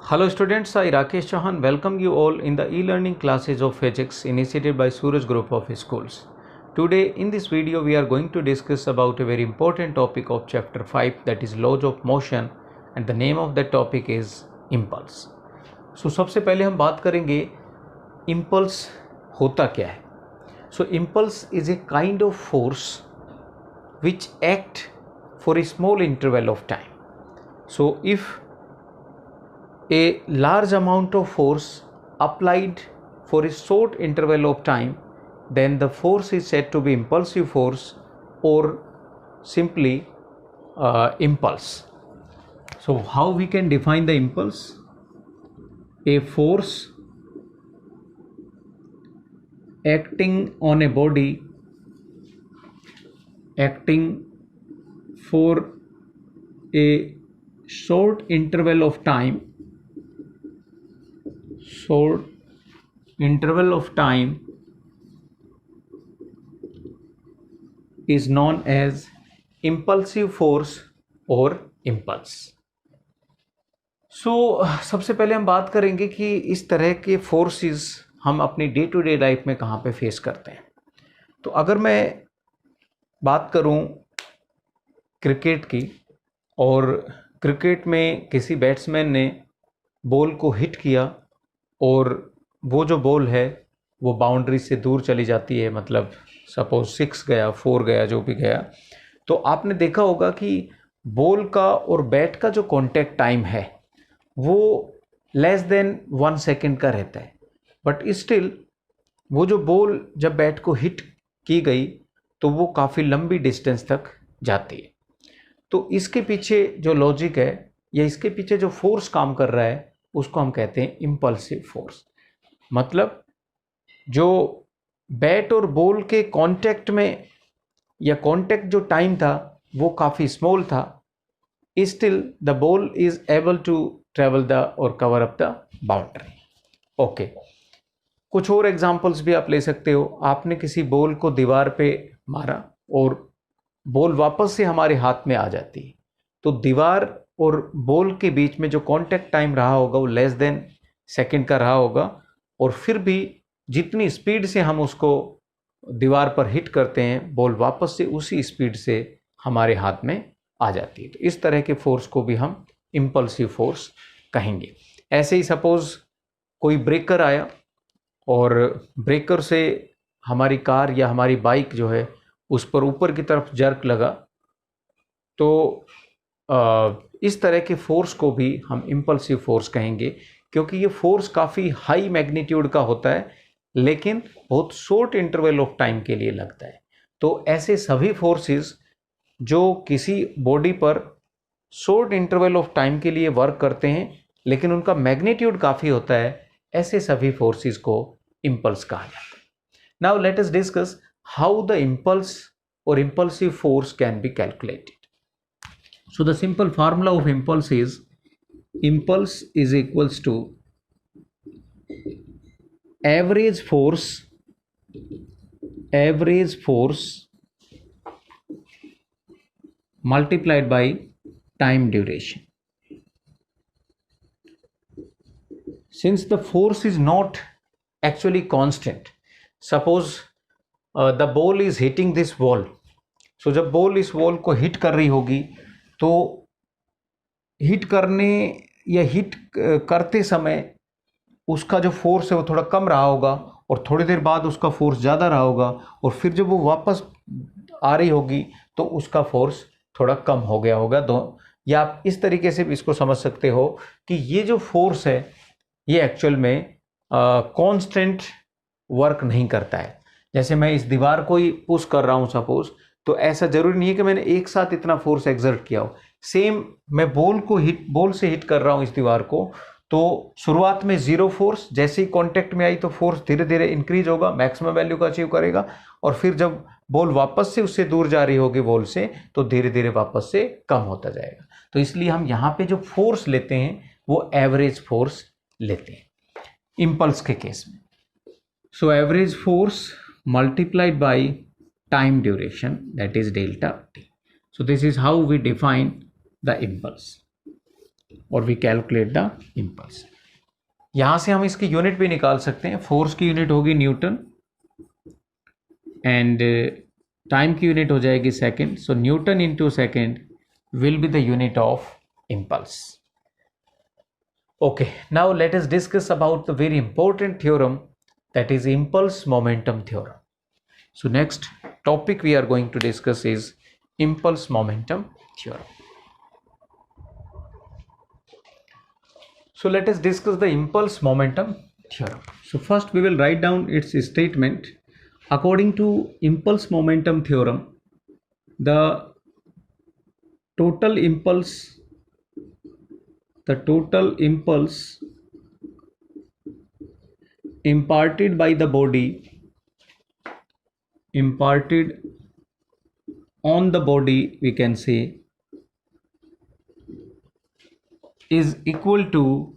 Hello students, I Rakesh Chauhan welcome you all in the e-learning classes of physics initiated by Suraj Group of Schools. Today in this video we are going to discuss about a very important topic of chapter 5, that is laws of motion, and the name of that topic is impulse. So सबसे पहले हम बात करेंगे impulse होता क्या है. So impulse is a kind of force which act for a small interval of time. So if a large amount of force applied for a short interval of time, then the force is said to be impulsive force or simply impulse. So how we can define the impulse? A force acting on a body acting for a short interval of time is known as impulsive force or impulse. So सबसे पहले हम बात करेंगे कि इस तरह के forces हम अपनी डे टू डे लाइफ में कहाँ पे फेस करते हैं. तो अगर मैं बात करूँ क्रिकेट की, और क्रिकेट में किसी बैट्समैन ने बॉल को हिट किया और वो जो बॉल है वो बाउंड्री से दूर चली जाती है, मतलब सपोज 6 गया 4 गया जो भी गया, तो आपने देखा होगा कि बॉल का और बैट का जो कांटेक्ट टाइम है वो लेस देन 1 सेकेंड का रहता है. बट स्टिल वो जो बॉल जब बैट को हिट की गई तो वो काफ़ी लंबी डिस्टेंस तक जाती है. तो इसके पीछे जो लॉजिक है या इसके पीछे जो फोर्स काम कर रहा है उसको हम कहते हैं इम्पल्सिव फोर्स. मतलब जो बैट और बॉल के कांटेक्ट में या कांटेक्ट जो टाइम था वो काफ़ी स्मॉल था, still the ball is able to travel the और cover up the boundary. Okay, कुछ और एग्जांपल्स भी आप ले सकते हो. आपने किसी बॉल को दीवार पे मारा और बॉल वापस से हमारे हाथ में आ जाती है, तो दीवार और बॉल के बीच में जो कांटेक्ट टाइम रहा होगा वो लेस देन सेकंड का रहा होगा, और फिर भी जितनी स्पीड से हम उसको दीवार पर हिट करते हैं बॉल वापस से उसी स्पीड से हमारे हाथ में आ जाती है. तो इस तरह के फोर्स को भी हम इम्पल्सिव फोर्स कहेंगे. ऐसे ही सपोज कोई ब्रेकर आया और ब्रेकर से हमारी कार या हमारी बाइक जो है उस पर ऊपर की तरफ जर्क लगा, तो इस तरह के फोर्स को भी हम इम्पल्सिव फोर्स कहेंगे, क्योंकि ये फोर्स काफ़ी हाई मैग्नीट्यूड का होता है लेकिन बहुत शॉर्ट इंटरवल ऑफ टाइम के लिए लगता है. तो ऐसे सभी फोर्सेस जो किसी बॉडी पर शॉर्ट इंटरवल ऑफ टाइम के लिए वर्क करते हैं लेकिन उनका मैग्नीट्यूड काफ़ी होता है, ऐसे सभी फोर्सेस को इम्पल्स कहा जाता है. Now let us discuss how the impulse or impulsive force can be calculated. So the simple formula of impulse is equals to average force multiplied by time duration. Since the force is not actually constant, suppose the ball is hitting this wall. So जब ball इस wall को hit कर रही होगी तो hit करने या hit करते समय उसका जो फोर्स है वो थोड़ा कम रहा होगा, और थोड़ी देर बाद उसका फोर्स ज़्यादा रहा होगा, और फिर जब वो वापस आ रही होगी तो उसका फोर्स थोड़ा कम हो गया होगा. या आप इस तरीके से भी इसको समझ सकते हो कि ये जो फोर्स है ये एक्चुअल में कांस्टेंट वर्क नहीं करता है. जैसे मैं इस दीवार को ही पुश कर रहा हूँ सपोज, तो ऐसा जरूरी नहीं है कि मैंने एक साथ इतना फोर्स एक्सर्ट किया हो. सेम मैं बॉल से हिट कर रहा हूँ इस दीवार को, तो शुरुआत में जीरो फोर्स, जैसे ही कांटेक्ट में आई तो फोर्स धीरे धीरे इंक्रीज होगा, मैक्सिमम वैल्यू को अचीव करेगा, और फिर जब बॉल वापस से उससे दूर जा रही होगी बॉल से तो धीरे धीरे वापस से कम होता जाएगा. तो इसलिए हम यहाँ पे जो फोर्स लेते हैं वो एवरेज फोर्स लेते हैं इम्पल्स के केस में. So average force multiplied by time duration, that is delta t. So this is how we define the impulse. और वी कैलकुलेट द इम्पल्स। यहाँ से हम इसकी यूनिट भी निकाल सकते हैं। फोर्स की यूनिट होगी न्यूटन एंड टाइम की यूनिट हो जाएगी second. So Newton into second will be the unit of impulse. Okay, now let us discuss about the very important theorem, that is impulse momentum theorem. So next topic we are going to discuss is impulse momentum theorem. So let us discuss the impulse momentum theorem. So first we will write down its statement. According to impulse momentum theorem, the total impulse imparted by the body, imparted on the body, we can say, is equal to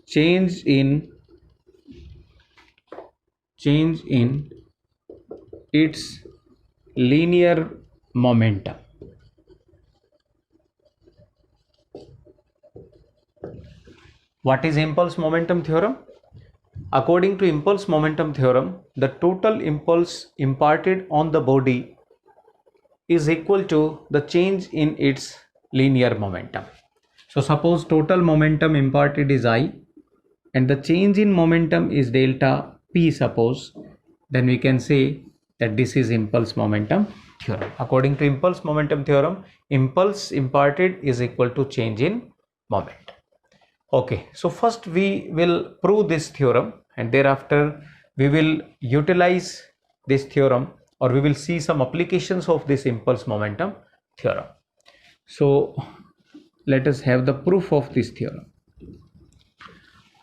change in its linear momentum. What is impulse momentum theorem? According to impulse momentum theorem, the total impulse imparted on the body is equal to the change in its linear momentum. So suppose total momentum imparted is I and the change in momentum is delta P, suppose, then we can say that this is impulse momentum theorem. According to impulse momentum theorem, impulse imparted is equal to change in moment. Okay, so first we will prove this theorem and thereafter we will utilize this theorem, or we will see some applications of this impulse momentum theorem. So let us have the proof of this theorem.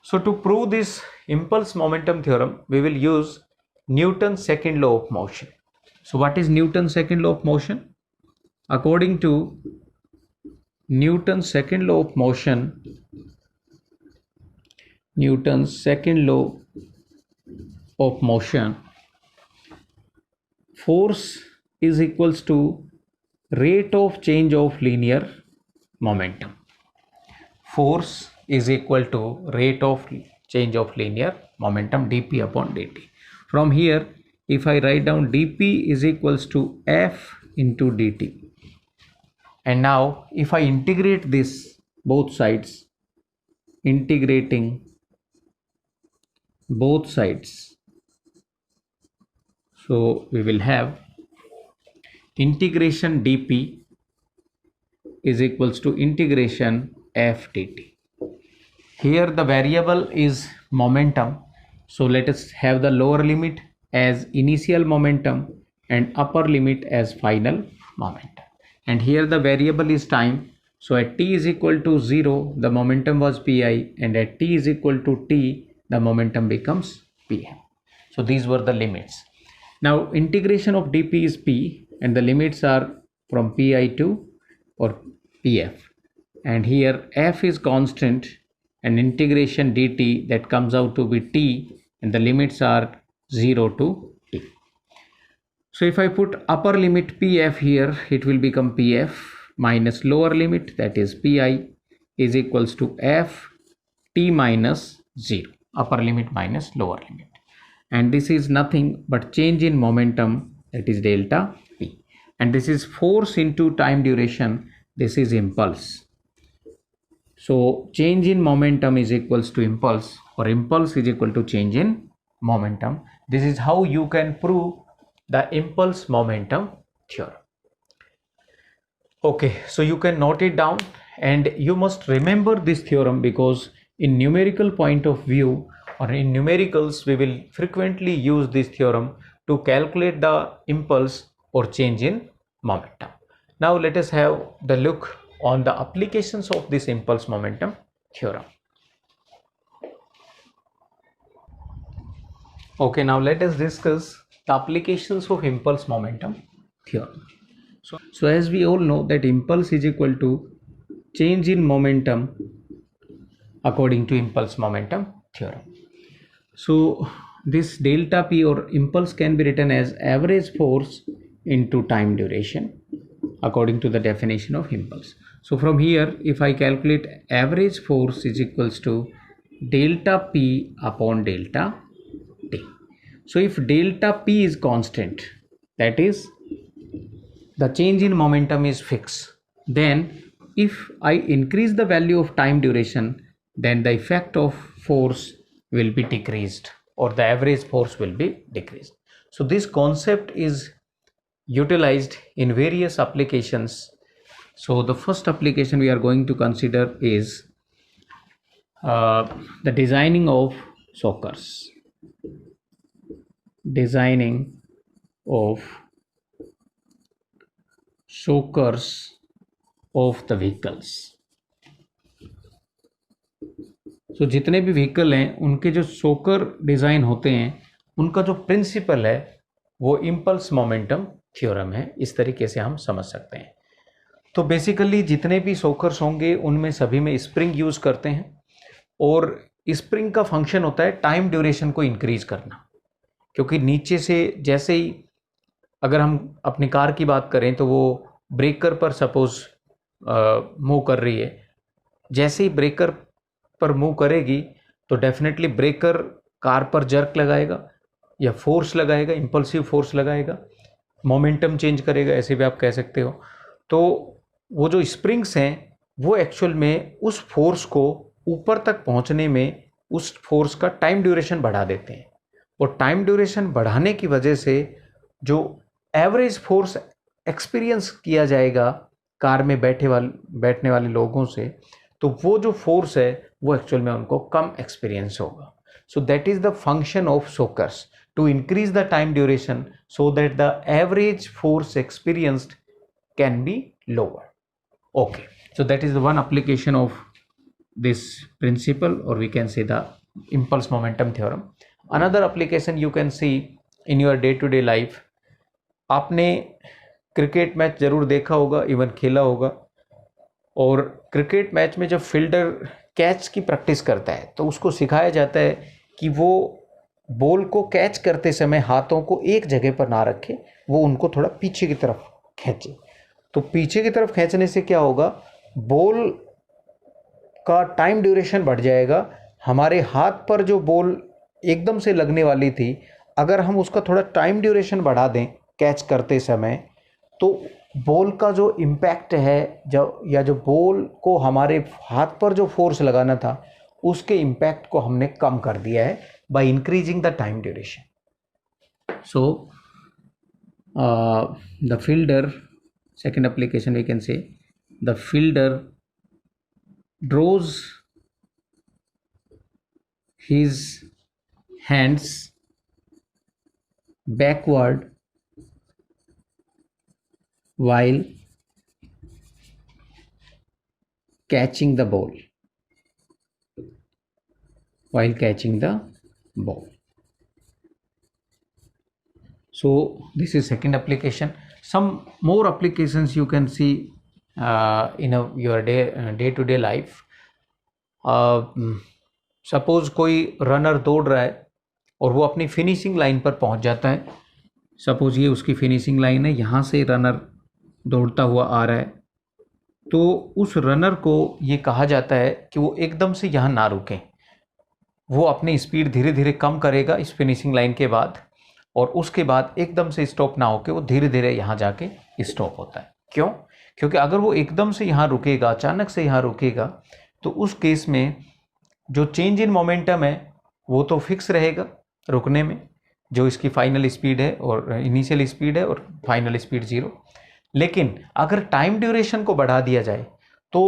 So to prove this impulse momentum theorem, we will use Newton's second law of motion. So what is Newton's second law of motion? According to Newton's second law of motion, force is equals to rate of change of linear momentum. Force is equal to rate of change of linear momentum, dp upon dt. From here, if I write down dp is equals to f into dt, and now if I integrate this both sides, integrating both sides, so we will have integration dp is equals to integration f dt. Here the variable is momentum, so let us have the lower limit as initial momentum and upper limit as final momentum. And here the variable is time, so at t is equal to 0 the momentum was pi, and at t is equal to t the momentum becomes pm. So these were the limits. Now integration of dp is p and the limits are from pi to or pf, and here f is constant and integration dt that comes out to be t, and the limits are 0 to t. So if I put upper limit pf here, it will become pf minus lower limit, that is pi, is equals to f t minus 0, upper limit minus lower limit, and this is nothing but change in momentum, that is delta p, and this is force into time duration, this is impulse. So change in momentum is equals to impulse, or impulse is equal to change in momentum. This is how you can prove the impulse momentum theorem. Okay, so you can note it down and you must remember this theorem, because in numerical point of view or in numericals we will frequently use this theorem to calculate the impulse or change in momentum. Now let us have the look on the applications of this impulse momentum theorem. Okay, now let us discuss the applications of impulse momentum theorem. So as we all know that impulse is equal to change in momentum according to impulse momentum theorem. So this delta p or impulse can be written as average force into time duration, according to the definition of impulse. So from here, if I calculate average force is equals to delta P upon delta T. So if delta P is constant, that is the change in momentum is fixed, then if I increase the value of time duration, then the effect of force will be decreased, or the average force will be decreased. So this concept is utilized in various applications. So the first application we are going to consider is the designing of soakers. Designing of soakers of the vehicles. So जितने भी vehicle हैं उनके जो सोकर design होते हैं उनका जो प्रिंसिपल है वो इम्पल्स मोमेंटम थ्योरम है, इस तरीके से हम समझ सकते हैं। तो बेसिकली जितने भी सोकर्स होंगे उनमें सभी में स्प्रिंग यूज़ करते हैं, और स्प्रिंग का फंक्शन होता है टाइम ड्यूरेशन को इंक्रीज करना, क्योंकि नीचे से जैसे ही अगर हम अपनी कार की बात करें तो वो ब्रेकर पर सपोज मूव कर रही है, जैसे ही ब्रेकर पर मूव करेगी तो डेफिनेटली ब्रेकर कार पर जर्क लगाएगा या फोर्स लगाएगा, इंपल्सिव फोर्स लगाएगा, मोमेंटम चेंज करेगा, ऐसे भी आप कह सकते हो। तो वो जो स्प्रिंग्स हैं वो एक्चुअल में उस फोर्स को ऊपर तक पहुंचने में उस फोर्स का टाइम ड्यूरेशन बढ़ा देते हैं, और टाइम ड्यूरेशन बढ़ाने की वजह से जो एवरेज फोर्स एक्सपीरियंस किया जाएगा कार में बैठने वाले लोगों से, तो वो जो फोर्स है वो एक्चुअल में उनको कम एक्सपीरियंस होगा। So that is the function of shockers, to increase the time duration so that the average force experienced can be lower. Okay, so that is the one application of this principle, or we can say the impulse momentum theorem. Another application you can see in your day to day life. आपने cricket match ज़रूर देखा होगा, even खेला होगा, और cricket match में जब fielder catch की प्रैक्टिस करता है तो उसको सिखाया जाता है कि वो बॉल को कैच करते समय हाथों को एक जगह पर ना रखे, वो उनको थोड़ा पीछे की तरफ खींचे। तो पीछे की तरफ खींचने से क्या होगा, बॉल का टाइम ड्यूरेशन बढ़ जाएगा। हमारे हाथ पर जो बॉल एकदम से लगने वाली थी, अगर हम उसका थोड़ा टाइम ड्यूरेशन बढ़ा दें कैच करते समय, तो बॉल का जो इम्पैक्ट है जो बॉल को हमारे हाथ पर जो फोर्स लगाना था उसके इम्पैक्ट को हमने कम कर दिया है by increasing the time duration. So the fielder, second application we can say, the fielder draws his hands backward while catching the ball. So this is second application. Some more applications you can see in your day to day life. Suppose कोई runner दौड़ रहा है और वो अपनी finishing line पर पहुंच जाता है। सपोज ये उसकी फिनिशिंग लाइन है, यहाँ से रनर दौड़ता हुआ आ रहा है, तो उस रनर को ये कहा जाता है कि वो एकदम से यहाँ ना रुकें, वो अपनी स्पीड धीरे धीरे कम करेगा इस फिनिशिंग लाइन के बाद, और उसके बाद एकदम से स्टॉप ना होके वो धीरे धीरे यहाँ जाके स्टॉप होता है। क्यों? क्योंकि अगर वो एकदम से यहाँ रुकेगा, अचानक से यहाँ रुकेगा, तो उस केस में जो चेंज इन मोमेंटम है वो तो फिक्स रहेगा रुकने में, जो इसकी फाइनल स्पीड है और इनिशियल स्पीड है और फाइनल स्पीड 0। लेकिन अगर टाइम ड्यूरेशन को बढ़ा दिया जाए तो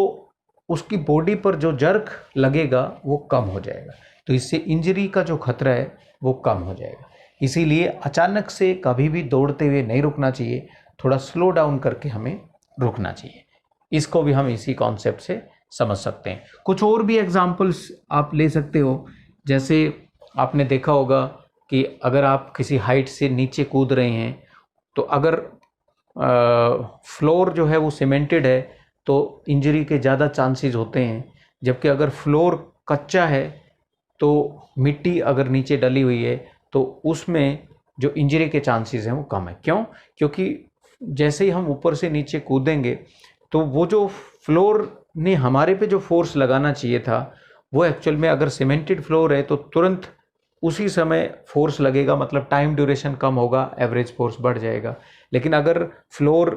उसकी बॉडी पर जो जर्क लगेगा वो कम हो जाएगा, तो इससे इंजरी का जो खतरा है वो कम हो जाएगा। इसीलिए अचानक से कभी भी दौड़ते हुए नहीं रुकना चाहिए, थोड़ा स्लो डाउन करके हमें रुकना चाहिए। इसको भी हम इसी कॉन्सेप्ट से समझ सकते हैं। कुछ और भी एग्जांपल्स आप ले सकते हो, जैसे आपने देखा होगा कि अगर आप किसी हाइट से नीचे कूद रहे हैं तो अगर फ्लोर जो है वो सीमेंटेड है तो इंजरी के ज़्यादा चांसेस होते हैं, जबकि अगर फ्लोर कच्चा है तो मिट्टी अगर नीचे डली हुई है तो उसमें जो इंजरी के चांसेस हैं वो कम है। क्यों? क्योंकि जैसे ही हम ऊपर से नीचे कूदेंगे तो वो जो फ्लोर ने हमारे पे जो फोर्स लगाना चाहिए था वो एक्चुअल में, अगर सीमेंटेड फ्लोर है तो तुरंत उसी समय फोर्स लगेगा, मतलब टाइम ड्यूरेशन कम होगा, एवरेज फोर्स बढ़ जाएगा। लेकिन अगर फ्लोर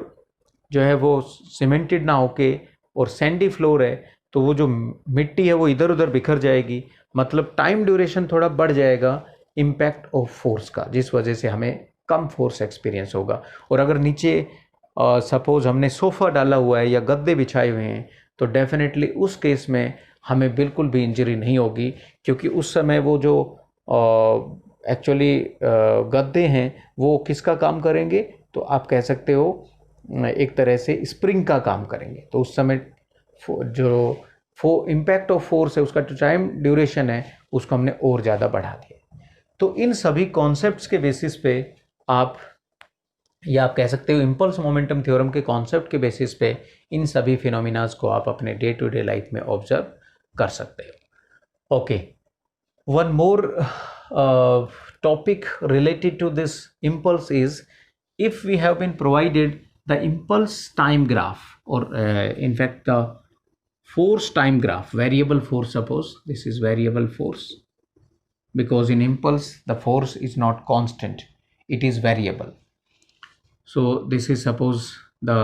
जो है वो सीमेंटेड ना होके और सैंडी फ्लोर है तो वो जो मिट्टी है वो इधर उधर बिखर जाएगी, मतलब टाइम ड्यूरेशन थोड़ा बढ़ जाएगा इम्पैक्ट ऑफ फोर्स का, जिस वजह से हमें कम फोर्स एक्सपीरियंस होगा। और अगर नीचे सपोज हमने सोफ़ा डाला हुआ है या गद्दे बिछाए हुए हैं तो डेफिनेटली उस केस में हमें बिल्कुल भी इंजरी नहीं होगी, क्योंकि उस समय वो जो एक्चुअली गद्दे हैं वो किसका काम करेंगे, तो आप कह सकते हो एक तरह से स्प्रिंग का काम करेंगे। तो उस समय जो इम्पैक्ट ऑफ फोर्स है उसका जो टाइम ड्यूरेशन है उसको हमने और ज़्यादा बढ़ा दिया। तो इन सभी कॉन्सेप्ट्स के बेसिस पे आप, या आप कह सकते हो इम्पल्स मोमेंटम थ्योरम के कॉन्सेप्ट के बेसिस पे इन सभी फिनोमिनाज को आप अपने डे टू डे लाइफ में ऑब्जर्व कर सकते हो। Okay, one more topic related to this impulse is, if we have been provided the impulse time graph, or in fact the force time graph, variable force, suppose this is variable force, because in impulse the force is not constant, it is variable. So this is suppose the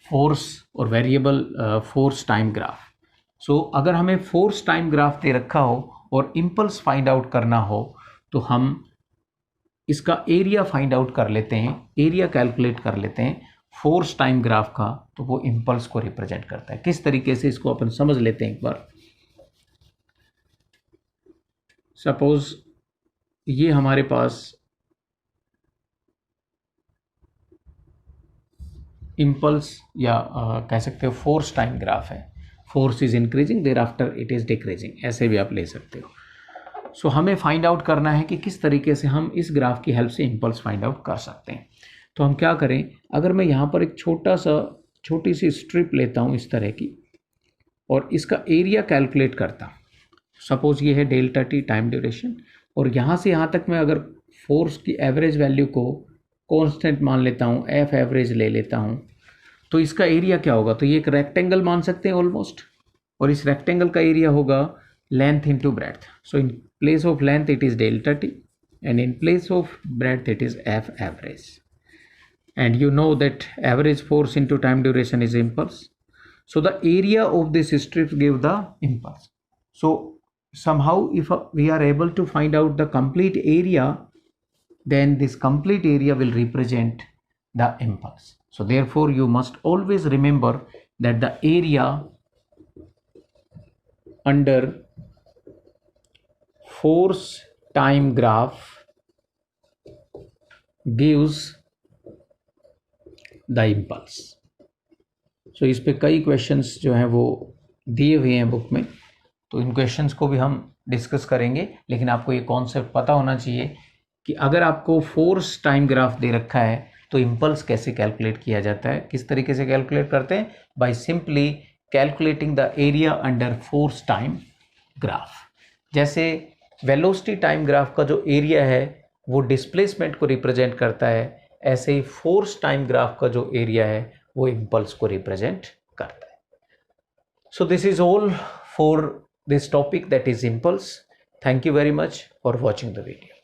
force or variable force time graph. सो अगर हमें force time graph दे रखा हो और impulse find out करना हो तो हम इसका एरिया फाइंड आउट कर लेते हैं, एरिया कैलकुलेट कर लेते हैं फोर्स टाइम ग्राफ का, तो वो इम्पल्स को रिप्रेजेंट करता है। किस तरीके से इसको अपन समझ लेते हैं एक बार। सपोज ये हमारे पास इम्पल्स या कह सकते हो फोर्स टाइम ग्राफ है। Force is increasing, there after it is decreasing, ऐसे भी आप ले सकते हो। सो हमें फाइंड आउट करना है कि किस तरीके से हम इस ग्राफ की हेल्प से इम्पल्स फाइंड आउट कर सकते हैं। तो हम क्या करें, अगर मैं यहाँ पर एक छोटी सी स्ट्रिप लेता हूँ इस तरह की और इसका एरिया कैलकुलेट करता हूँ, सपोज ये है डेल्टा टी टाइम ड्यूरेशन, और यहाँ से यहाँ तक मैं अगर फोर्स की एवरेज वैल्यू को कॉन्स्टेंट मान लेता हूँ, एफ एवरेज ले लेता हूँ, तो इसका एरिया क्या होगा, तो ये एक रेक्टेंगल मान सकते हैं ऑलमोस्ट, और इस रेक्टेंगल का एरिया होगा length into breadth. So in place of length it is delta T and in place of breadth it is F average, and you know that average force into time duration is impulse. So the area of this strip give the impulse. So somehow if we are able to find out the complete area, then this complete area will represent the impulse. So therefore you must always remember that the area under force time graph gives the impulse. So इस पे कई questions जो हैं वो दिए हुए हैं book में, तो इन क्वेश्चंस को भी हम डिस्कस करेंगे। लेकिन आपको ये कॉन्सेप्ट पता होना चाहिए कि अगर आपको फोर्स टाइम ग्राफ दे रखा है तो इम्पल्स कैसे कैलकुलेट किया जाता है। किस तरीके से कैलकुलेट करते हैं, by simply calculating the area under force time graph. जैसे वेलोसिटी टाइम ग्राफ का जो एरिया है वो डिस्प्लेसमेंट को रिप्रेजेंट करता है, ऐसे ही फोर्स टाइम ग्राफ का जो एरिया है वो इम्पल्स को रिप्रेजेंट करता है। So this is all for this topic, that is impulse. Thank you very much for watching the video.